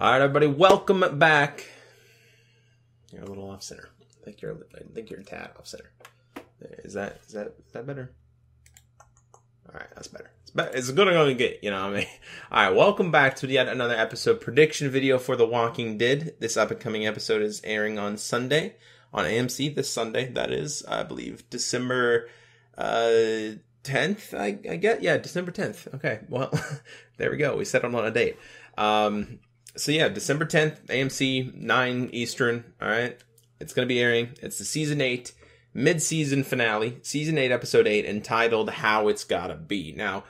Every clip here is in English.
All right, everybody, welcome back. You're a little off center. I think you're a tad off center. Is that better? All right, that's better. It's good I'm gonna get, you know what I mean? All right, welcome back to yet another episode prediction video for The Walking Dead. This up-and-coming episode is airing on Sunday on AMC this Sunday. That is, I believe, December 10th. I get, yeah, December 10th. Okay, well, there we go. We settled on a date. So yeah, December 10th, AMC, 9 Eastern. All right, it's gonna be airing. It's the season 8 mid-season finale, season 8, episode 8, entitled "How It's Gotta Be." Now,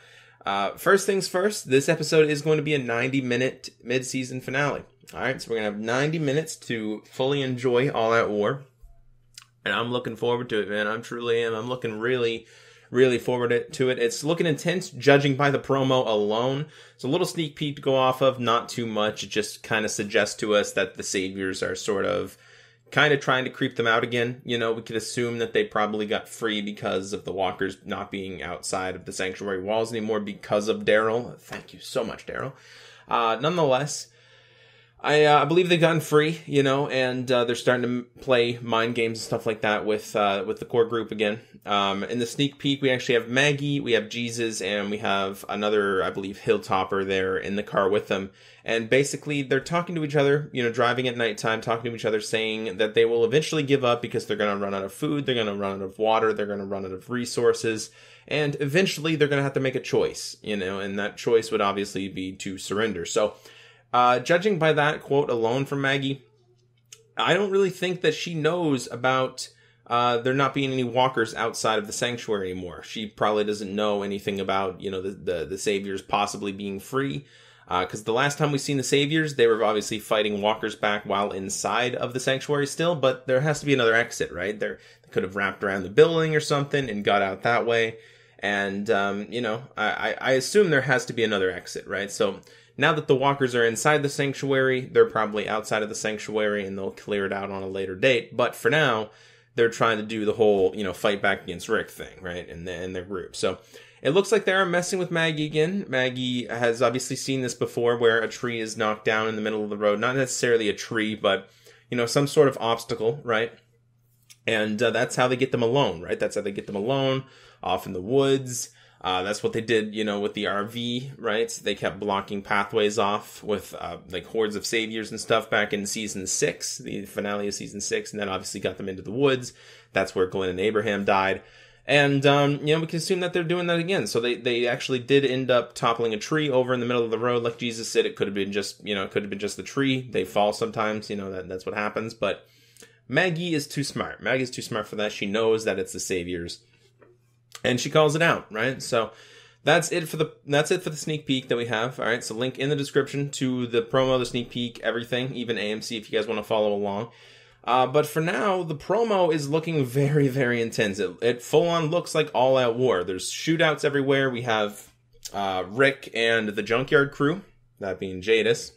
first things first, this episode is going to be a 90-minute mid-season finale. All right, so we're gonna have 90 minutes to fully enjoy All Out War, and I'm looking forward to it, man. I truly am. I'm looking really forward to it. It's looking intense, judging by the promo alone. It's a little sneak peek to go off of, not too much. It just kind of suggests to us that the Saviors are sort of kind of trying to creep them out again. You know, we could assume that they probably got free because of the walkers not being outside of the sanctuary walls anymore because of Daryl. Thank you so much, Daryl. Nonetheless, I believe they've gotten free, you know, and they're starting to play mind games and stuff like that with the core group again. In the sneak peek, we actually have Maggie, we have Jesus, and we have another, I believe, Hilltopper there in the car with them. And basically, they're talking to each other, you know, driving at nighttime, talking to each other, saying that they will eventually give up because they're going to run out of food, they're going to run out of water, they're going to run out of resources, and eventually they're going to have to make a choice, you know, and that choice would obviously be to surrender. So, judging by that quote alone from Maggie, I don't really think that she knows about there not being any walkers outside of the sanctuary anymore. She probably doesn't know anything about, you know, the Saviors possibly being free. Because the last time we seen the Saviors, they were obviously fighting walkers back while inside of the sanctuary still, but there has to be another exit, right? They could have wrapped around the building or something and got out that way. And, you know, I assume there has to be another exit, right? So now that the walkers are inside the sanctuary, they're probably outside of the sanctuary and they'll clear it out on a later date. But for now, they're trying to do the whole, you know, fight back against Rick thing, right? In their group. So it looks like they are messing with Maggie again. Maggie has obviously seen this before where a tree is knocked down in the middle of the road. Not necessarily a tree, but, you know, some sort of obstacle, right? And that's how they get them alone, right? That's how they get them alone, off in the woods. That's what they did, you know, with the RV, right? They kept blocking pathways off with, like, hordes of Saviors and stuff back in season 6, the finale of season 6, and then obviously got them into the woods. That's where Glenn and Abraham died. And, you know, we can assume that they're doing that again. So they actually did end up toppling a tree over in the middle of the road. Like Jesus said, it could have been just, you know, it could have been just the tree. They fall sometimes, you know, that's what happens. But Maggie is too smart. Maggie's too smart for that. She knows that it's the Saviors. And she calls it out, right? So that's it for the sneak peek that we have. All right. So link in the description to the promo, the sneak peek, everything, even AMC if you guys want to follow along. But for now, the promo is looking very intense. It full on looks like All Out War. There's shootouts everywhere. We have Rick and the Junkyard crew, that being Jadis,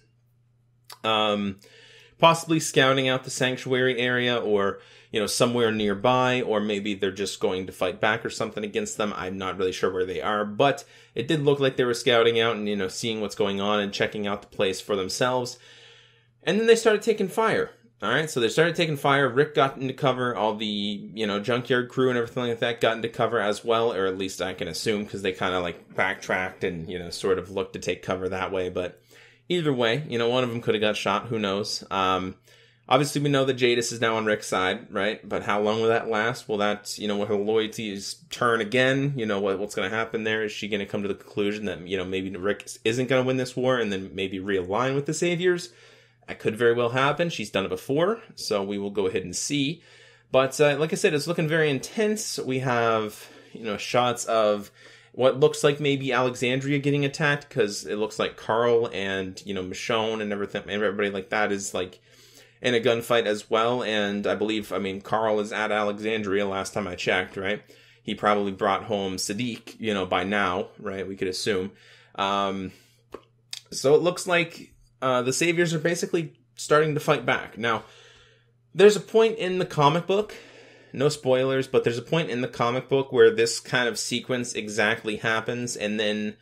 possibly scouting out the sanctuary area or, you know, somewhere nearby, or maybe they're just going to fight back or something against them. I'm not really sure where they are, but it did look like they were scouting out and, you know, seeing what's going on and checking out the place for themselves. And then they started taking fire. All right, so they started taking fire. Rick got into cover. All the, you know, Junkyard crew and everything like that got into cover as well, or at least I can assume, because they kind of like backtracked and, you know, sort of looked to take cover that way. But either way, you know, one of them could have got shot. Who knows? Obviously, we know that Jadis is now on Rick's side, right? But how long will that last? Will that, you know, will her loyalties turn again? You know, what's going to happen there? Is she going to come to the conclusion that, you know, maybe Rick isn't going to win this war and then maybe realign with the Saviors? That could very well happen. She's done it before, so we will go ahead and see. But like I said, it's looking very intense. We have, you know, shots of what looks like maybe Alexandria getting attacked, because it looks like Carl and, you know, Michonne and everything, and everybody like that is like in a gunfight as well. And I believe, I mean, Carl is at Alexandria last time I checked, right? He probably brought home Sadiq, you know, by now, right? We could assume. So it looks like the Saviors are basically starting to fight back. Now, there's a point in the comic book, no spoilers, but there's a point in the comic book where this kind of sequence exactly happens, and then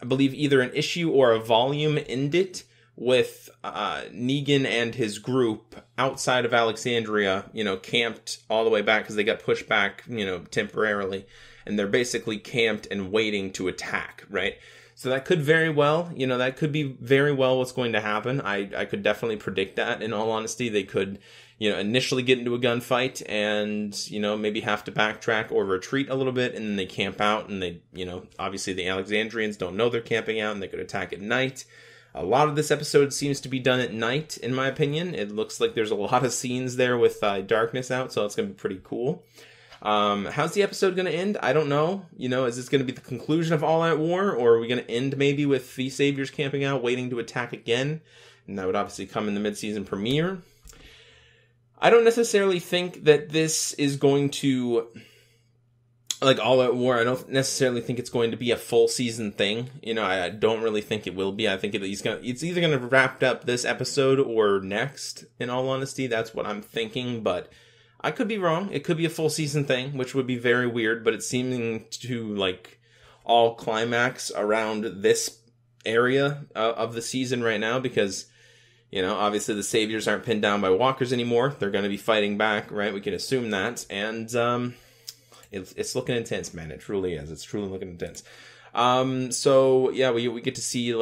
I believe, either an issue or a volume ended with Negan and his group outside of Alexandria, camped all the way back because they got pushed back, temporarily. And they're basically camped and waiting to attack, right? So that could very well, that could be very well what's going to happen. I could definitely predict that, in all honesty. They could, initially get into a gunfight and, maybe have to backtrack or retreat a little bit, and then they camp out, and they, obviously the Alexandrians don't know they're camping out, and they could attack at night. A lot of this episode seems to be done at night, in my opinion. It looks like there's a lot of scenes there with darkness out, so it's going to be pretty cool. How's the episode going to end? I don't know. Is this going to be the conclusion of All Out War, or are we going to end maybe with the Saviors camping out, waiting to attack again? And that would obviously come in the mid-season premiere. I don't necessarily think that this is going to, like All Out War, I don't necessarily think it's going to be a full season thing. I don't really think it will be. I think it's either going to wrap up this episode or next, in all honesty. That's what I'm thinking, but I could be wrong. It could be a full season thing, which would be very weird, but it's seeming to, all climax around this area of the season right now, because, obviously the Saviors aren't pinned down by walkers anymore. They're going to be fighting back, right? We can assume that, and it's looking intense, man. It truly is. It's truly looking intense. So, yeah, we get to see,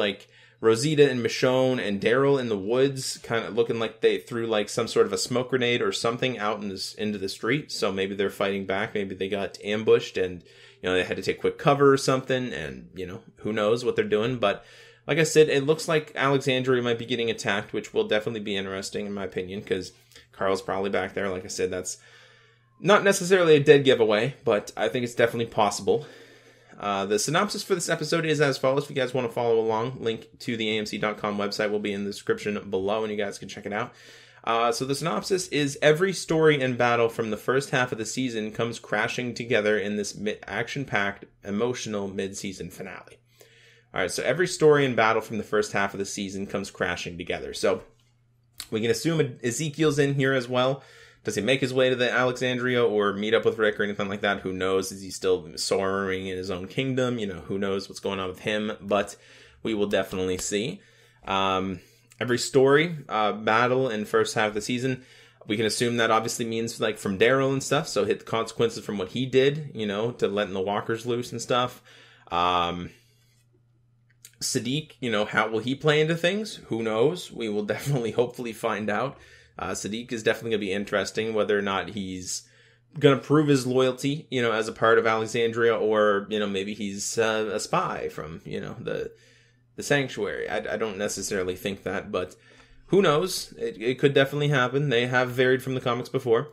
Rosita and Michonne and Daryl in the woods, kind of looking like they threw some sort of a smoke grenade or something out into the street. So maybe they're fighting back. Maybe they got ambushed and, they had to take quick cover or something. And, who knows what they're doing. But like I said, it looks like Alexandria might be getting attacked, which will definitely be interesting in my opinion, because Carl's probably back there. Like I said, that's not necessarily a dead giveaway, but I think it's definitely possible. The synopsis for this episode is as follows. If you guys want to follow along, link to the AMC.com website will be in the description below, and you guys can check it out. So the synopsis is: every story and battle from the first half of the season comes crashing together in this action-packed, emotional mid-season finale. Alright, so every story and battle from the first half of the season comes crashing together. So we can assume Ezekiel's in here as well. Does he make his way to the Alexandria or meet up with Rick or anything like that? Who knows? Is he still soaring in his own kingdom? Who knows what's going on with him? But we will definitely see. Every story, battle in first half of the season, we can assume that obviously means from Daryl and stuff. So hit the consequences from what he did, to letting the walkers loose and stuff. Sadiq, how will he play into things? Who knows? We will definitely, hopefully find out. Sadiq is definitely going to be interesting, whether or not he's going to prove his loyalty, as a part of Alexandria, or, maybe he's a spy from, the Sanctuary. I don't necessarily think that, but who knows? It could definitely happen. They have varied from the comics before.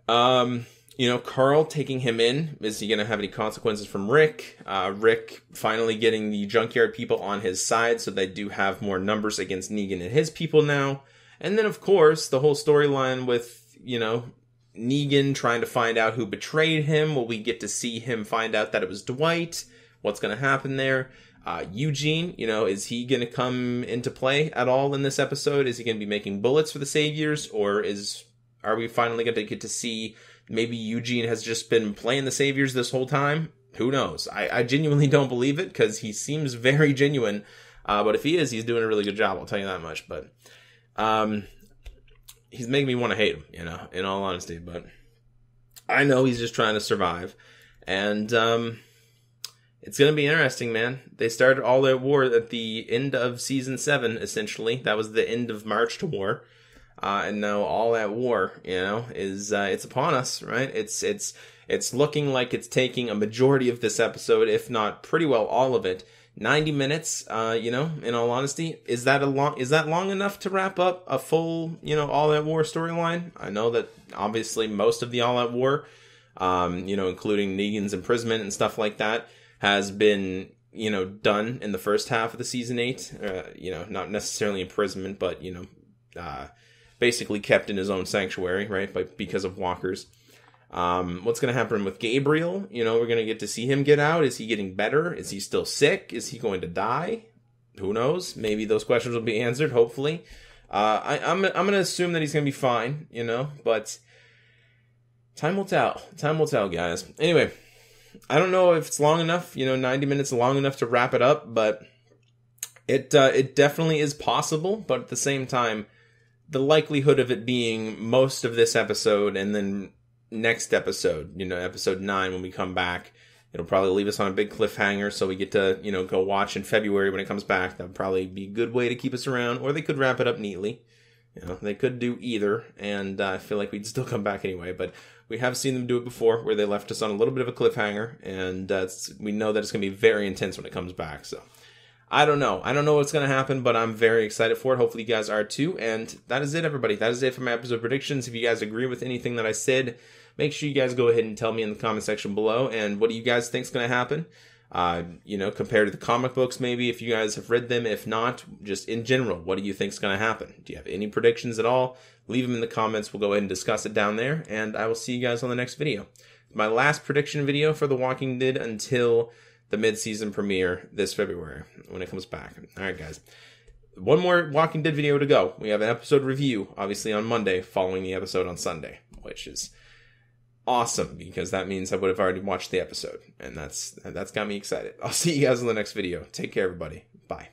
Carl taking him in, is he going to have any consequences from Rick? Rick finally getting the Junkyard people on his side, so they do have more numbers against Negan and his people now. And then, of course, the whole storyline with, Negan trying to find out who betrayed him. Will we get to see him find out that it was Dwight? What's going to happen there? Eugene, is he going to come into play at all in this episode? Is he going to be making bullets for the Saviors? Or are we finally going to get to see maybe Eugene has just been playing the Saviors this whole time? Who knows? I genuinely don't believe it, because he seems very genuine. But if he is, he's doing a really good job, I'll tell you that much. But he's making me want to hate him, in all honesty, but I know he's just trying to survive, and it's going to be interesting, man. They started All Out War at the end of season 7, essentially. That was the end of March to War, and now All Out War, is it's upon us, right? It's looking like it's taking a majority of this episode, if not pretty well all of it. 90 minutes, in all honesty, is that long enough to wrap up a full, All Out War storyline? I know that obviously most of the All Out War, including Negan's imprisonment and stuff like that, has been, done in the first half of the season 8. Not necessarily imprisonment, but, basically kept in his own sanctuary, right? Because of walkers. What's going to happen with Gabriel? We're going to get to see him get out. Is he getting better? Is he still sick? Is he going to die? Who knows? Maybe those questions will be answered, hopefully. I'm going to assume that he's going to be fine, but time will tell. Time will tell, guys. Anyway, I don't know if it's long enough, 90 minutes long enough to wrap it up, but it definitely is possible. But at the same time, the likelihood of it being most of this episode and then next episode, episode 9 when we come back, it'll probably leave us on a big cliffhanger, so we get to, go watch in February when it comes back. That would probably be a good way to keep us around, or they could wrap it up neatly. They could do either, and I feel like we'd still come back anyway, but we have seen them do it before, where they left us on a little bit of a cliffhanger, and we know that it's going to be very intense when it comes back, so I don't know what's going to happen, but I'm very excited for it. Hopefully you guys are too, and that is it, everybody. That is it for my episode predictions. If you guys agree with anything that I said, make sure you guys go ahead and tell me in the comment section below, and what do you guys think is going to happen? Compared to the comic books, maybe, if you guys have read them. If not, just in general, what do you think is going to happen? Do you have any predictions at all? Leave them in the comments. We'll go ahead and discuss it down there, and I will see you guys on the next video. My last prediction video for The Walking Dead until the mid-season premiere this February when it comes back. Alright, guys. One more Walking Dead video to go. We have an episode review, obviously, on Monday, following the episode on Sunday, which is awesome, because that means I would have already watched the episode, and that's got me excited. I'll see you guys in the next video. Take care, everybody. Bye.